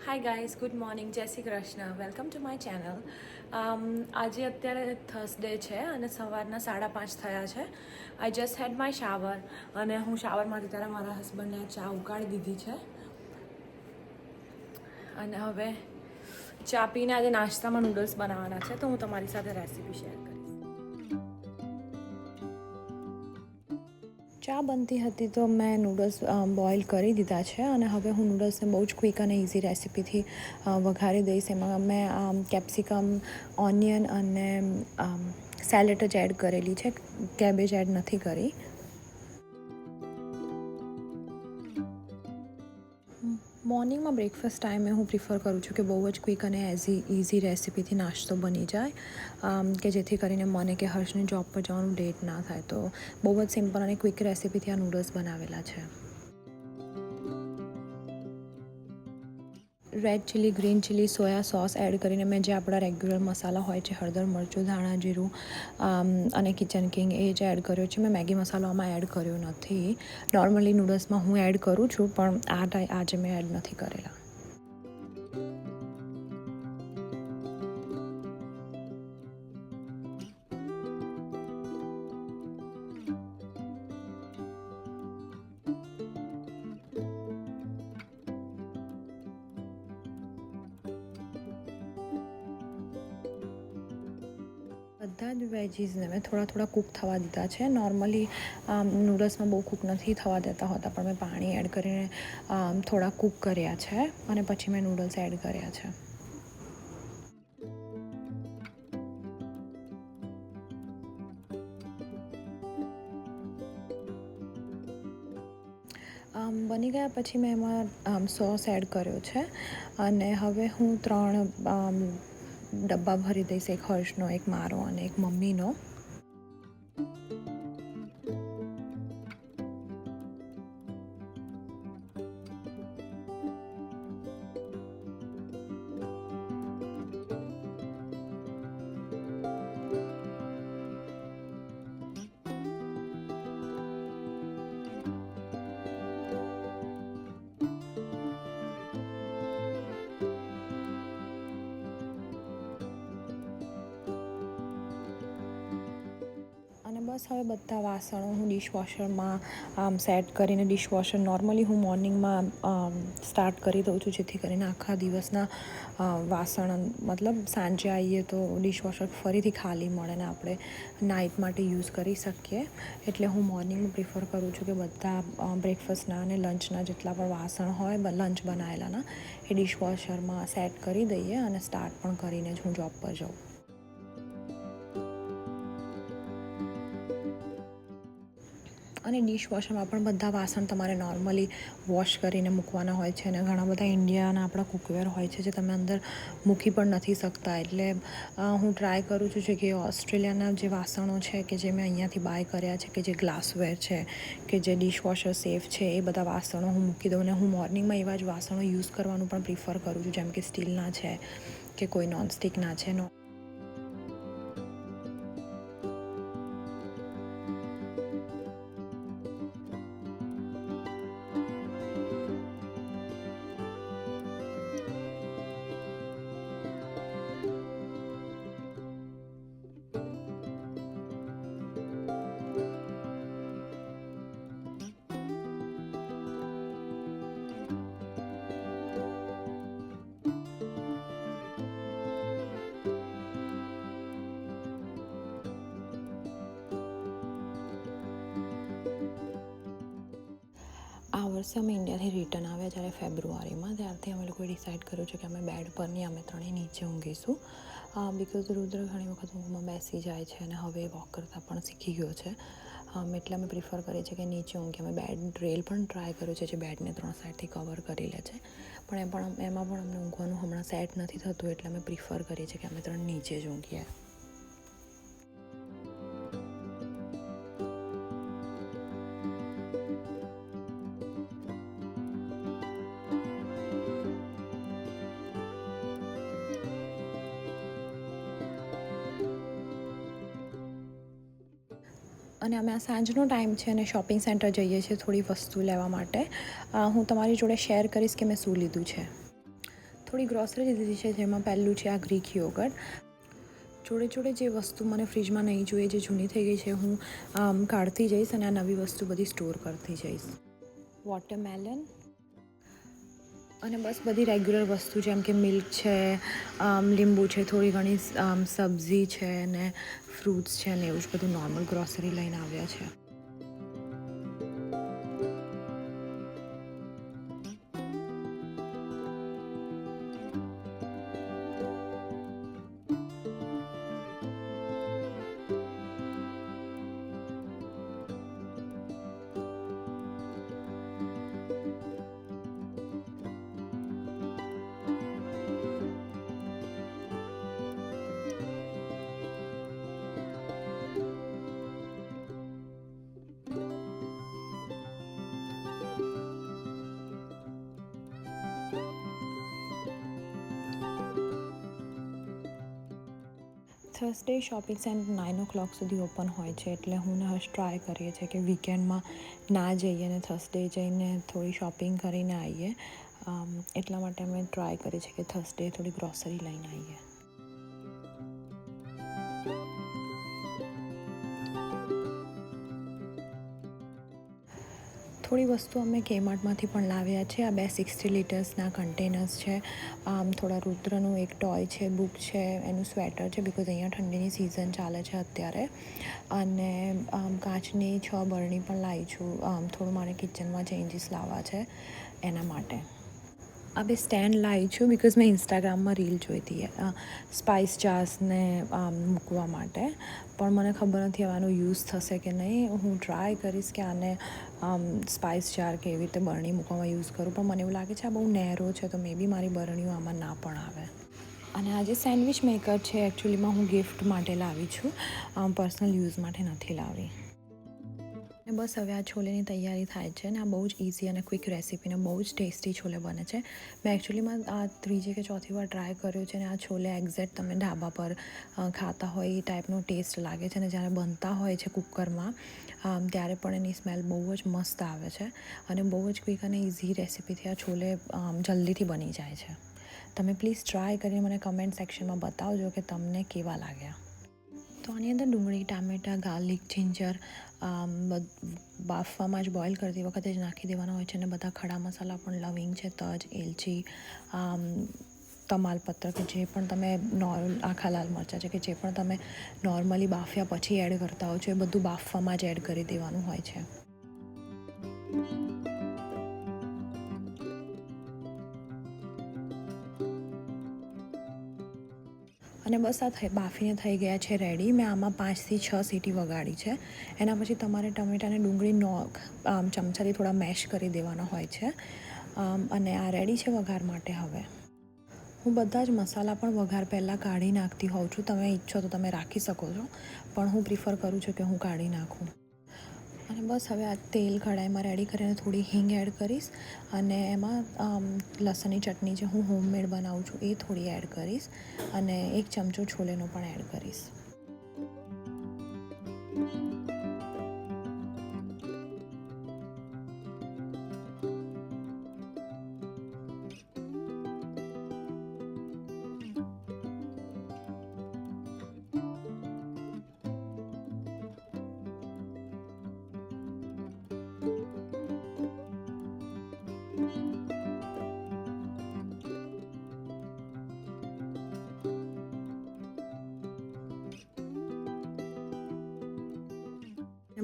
Hi guys, good morning, જય Shri Krishna, welcome to my channel. આજે અત્યારે થર્સડે છે અને સવારના 5:30 થયા છે. I just had my shower અને હું શાવરમાંથી ત્યારે મારા હસબન્ડને ચા ઉકાળી દીધી છે અને હવે ચા પીને આજે નાસ્તામાં નૂડલ્સ બનાવવાના છે, તો હું તમારી સાથે રેસીપી શેર કરીશ. ચા બનતી હતી તો મેં નૂડલ્સ બોઇલ કરી દીધા છે અને હવે હું નૂડલ્સને બહુ જ ક્વિક અને ઇઝી રેસીપીથી વઘારી દઈશ. એમાં મેં કેપ્સિકમ, ઓનિયન અને સેલેડ જ એડ કરેલી છે, કેબેજ એડ નથી કરી. મોર્નિંગમાં બ્રેકફાસ્ટ ટાઈમે હું પ્રિફર કરું છું કે બહુ જ ક્વિક અને ઇઝી રેસીપીથી નાસ્તો બની જાય, કે જેથી કરીને મને કે હર્ષને જોબ પર જવાનું લેટ ના થાય. તો બહુ જ સિમ્પલ અને ક્વિક રેસીપીથી આ નૂડલ્સ બનાવેલા છે. Red chilli, green chilli, soya sauce add કરીને મેં જે આપણા રેગ્યુલર મસાલા હોય છે, હળદર, મરચું, ધાણા, જીરું અને કિચન કિંગ, એ જ એડ કર્યો છે. મેં મેગી મસાલો આમાં એડ કર્યો નથી. નોર્મલી નૂડલ્સમાં હું એડ કરું છું, પણ આજે મેં એડ નથી કરેલા. બધા જ વેજીસને મેં થોડા કૂક થવા દીધા છે. નોર્મલી નૂડલ્સમાં બહુ કૂક નથી થવા દેતા હોતા, પણ મેં પાણી એડ કરીને થોડા કૂક કર્યા છે અને પછી મેં નૂડલ્સ એડ કર્યા છે. બની ગયા પછી મેં એમાં સોસ એડ કર્યો છે અને હવે હું 3 ડબ્બા ભરી દઈશ, એક હર્ષનો, એક મારો અને એક મમ્મીનો. અને બસ હવે બધા વાસણો હું ડિશવોશરમાં સેટ કરીને, ડિશવોશર નોર્મલી હું મોર્નિંગમાં સ્ટાર્ટ કરી દઉં છું, જેથી કરીને આખા દિવસના વાસણ, મતલબ સાંજે આવીએ તો ડિશવોશર ફરીથી ખાલી મળે ને આપણે નાઇટ માટે યુઝ કરી શકીએ. એટલે હું મોર્નિંગમાં પ્રિફર કરું છું કે બધા બ્રેકફાસ્ટના અને લંચના જેટલા પણ વાસણ હોય, લંચ બનાવેલાના, એ ડિશવોશરમાં સેટ કરી દઈએ અને સ્ટાર્ટ પણ કરીને જ હું જોબ પર જાઉં. અને ડિશવોશરમાં પણ બધા વાસણ તમારે નોર્મલી વોશ કરીને મૂકવાના હોય છે અને ઘણા બધા ઇન્ડિયાના આપણા કુકવેર હોય છે જે તમે અંદર મૂકી પણ નથી શકતા. એટલે હું ટ્રાય કરું છું કે ઓસ્ટ્રેલિયાના જે વાસણો છે કે જે મેં અહીંયાથી બાય કર્યા છે, કે જે ગ્લાસવેર છે, કે જે ડિશવોશર સેફ છે, એ બધા વાસણો હું મૂકી દઉં. અને હું મોર્નિંગમાં એવા જ વાસણો યુઝ કરવાનું પણ પ્રિફર કરું છું, જેમ કે સ્ટીલના છે કે કોઈ નોનસ્ટિકના છે. આ વર્ષે અમે ઇન્ડિયાથી રિટર્ન આવ્યા જ્યારે ફેબ્રુઆરીમાં, ત્યારથી અમે લોકોએ ડિસાઇડ કર્યું છે કે અમે બેડ પર નહીં, અમે ત્રણેય નીચે ઊંઘીશું. બિકોઝ રુદ્ર ઘણી વખત ઊંઘમાં બેસી જાય છે અને હવે વોક કરતાં પણ શીખી ગયો છે. એટલે અમે પ્રિફર કરીએ છીએ કે નીચે ઊંઘીએ. અમે બેડ રેલ પણ ટ્રાય કર્યું છે, જે બેડને 3 સાઈડથી કવર કરી લે છે, પણ એમાં પણ અમને ઊંઘવાનું હમણાં સેટ નથી થતું. એટલે અમે પ્રિફર કરીએ છીએ કે અમે 3 નીચે જ ઊંઘીએ. અને અમે આ સાંજનો ટાઈમ છે અને શોપિંગ સેન્ટર જઈએ છીએ થોડી વસ્તુ લેવા માટે. હું તમારી જોડે શેર કરીશ કે મેં શું લીધું છે. થોડી ગ્રોસરી લીધી છે, જેમાં પહેલું છે આ ગ્રીક યોગર્ટ. જોડે જોડે જે વસ્તુ મને ફ્રીજમાં નહીં જોઈએ, જે જૂની થઈ ગઈ છે, હું કાઢતી જઈશ અને આ નવી વસ્તુ બધી સ્ટોર કરતી જઈશ. વોટરમેલન અને બસ બધી રેગ્યુલર વસ્તુ, જેમ કે મિલ્ક છે, લીંબુ છે, થોડી ઘણી સબ્જી છે ને ફ્રૂટ્સ છે ને એવું જ બધું નોર્મલ ગ્રોસરી લઈને આવ્યા છે. થર્સડે શોપિંગ સેન્ટર 9 o'clock સુધી ઓપન હોય છે, એટલે હું ને હર્ષ ટ્રાય કરીએ છીએ કે વીકેન્ડમાં ના જઈએ ને થર્સડે જઈને થોડી શોપિંગ કરીને આવીએ. એટલા માટે અમે ટ્રાય કરીએ છીએ કે થર્સડે થોડી ગ્રોસરી લઈને આવીએ. થોડી વસ્તુ અમે કેમાર્ટમાંથી પણ લાવ્યા છે. આ 2 60 લીટર્સના કન્ટેનર્સ છે. થોડા રુદ્રનું એક ટોય છે, બુક છે, એનું સ્વેટર છે, બિકોઝ અહીંયા ઠંડીની સિઝન ચાલે છે અત્યારે. અને કાચની 6 બરણી પણ લાવી છું. થોડું મારે કિચનમાં ચેન્જીસ લાવવા છે એના માટે. આ 2 સ્ટેન્ડ લાવી છું બિકોઝ મેં ઇન્સ્ટાગ્રામમાં રીલ જોઈ હતી સ્પાઇસ જાર્સને મૂકવા માટે, પણ મને ખબર નથી હવે આનો યુઝ થશે કે નહીં. હું ટ્રાય કરીશ કે આને સ્પાઇસ જાર કે એવી રીતે બરણી મૂકવામાં યુઝ કરું, પણ મને એવું લાગે છે આ બહુ નેરો છે, તો મે બી મારી બરણીઓ આમાં ના પણ આવે. અને આ જે સેન્ડવિચ મેકર છે, એકચ્યુઅલીમાં હું ગિફ્ટ માટે લાવી છું, પર્સનલ યુઝ માટે નથી લાવી. અને બસ હવે આ છોલેની તૈયારી થાય છે ને આ બહુ જ ઇઝી અને ક્વિક રેસીપીને બહુ જ ટેસ્ટી છોલે બને છે. મેં એકચ્યુઅલીમાં આ 3જી કે 4થી વાર ટ્રાય કર્યો છે અને આ છોલે એક્ઝેક્ટ તમે ઢાબા પર ખાતા હોય એ ટાઈપનો ટેસ્ટ લાગે છે. અને જ્યારે બનતા હોય છે કુકરમાં ત્યારે પણ એની સ્મેલ બહુ જ મસ્ત આવે છે. અને બહુ જ ક્વિક અને ઇઝી રેસીપીથી આ છોલે જલ્દીથી બની જાય છે. તમે પ્લીઝ ટ્રાય કરીને મને કમેન્ટ સેક્શનમાં બતાવજો કે તમને કેવા લાગ્યા. તો આની અંદર ડુંગળી, ટામેટાં, ગાર્લિક, જિંજર બાફવામાં જ બોઇલ કરતી વખતે જ નાખી દેવાના હોય છે. અને બધા ખડા મસાલા પણ લવિંગ છે, તજ, એલચી, તમાલપત્ર કે જે પણ તમે આખા લાલ મરચાં છે કે જે પણ તમે નોર્મલી બાફ્યા પછી એડ કરતા હો છો એ બધું બાફવામાં જ એડ કરી દેવાનું હોય છે. અને બસ આ બાફીને થઈ ગયા છે રેડી. મેં આમાં 5થી 6 સીટી વગાડી છે. એના પછી તમારે ટમેટાં અને ડુંગળી ચમચાથી થોડા મેશ કરી દેવાના હોય છે. અને આ રેડી છે વઘાર માટે. હવે હું બધા જ મસાલા પણ વઘાર પહેલાં કાઢી નાખતી હોઉં છું. તમે ઈચ્છો તો તમે રાખી શકો છો, પણ હું પ્રિફર કરું છું કે હું કાઢી નાખું. અને બસ હવે આ તેલ કઢાઈમાં રેડી કરીને થોડી હિંગ એડ કરીશ અને એમાં લસણની ચટણી જે હું હોમમેડ બનાવું છું એ થોડી એડ કરીશ અને 1 ચમચો છોલેનો પણ એડ કરીશ.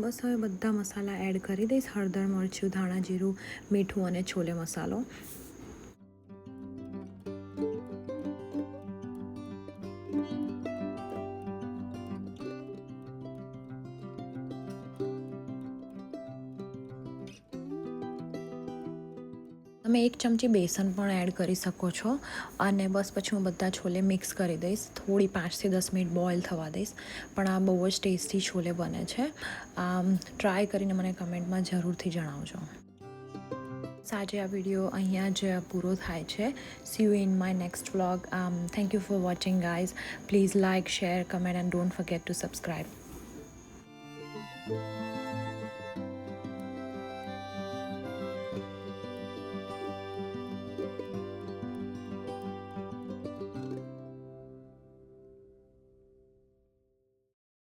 બસ હવે બધા મસાલા એડ કરી દઈશ. હળદર, મરચું, ધાણા જીરું, મીઠું અને છોલે મસાલો. તમે 1 ચમચી બેસન પણ એડ કરી શકો છો. અને બસ પછી હું બધા છોલે મિક્સ કરી દઈશ. થોડી 5થી 10 મિનિટ બોઇલ થવા દઈશ. પણ આ બહુ જ ટેસ્ટી છોલે બને છે. ટ્રાય કરીને મને કમેન્ટમાં જરૂરથી જણાવજો. આજે આ વિડીયો અહીંયા જ પૂરો થાય છે. C you in my next vlog. Thank you for watching guys. Please like, share, comment and don't forget two subscribe.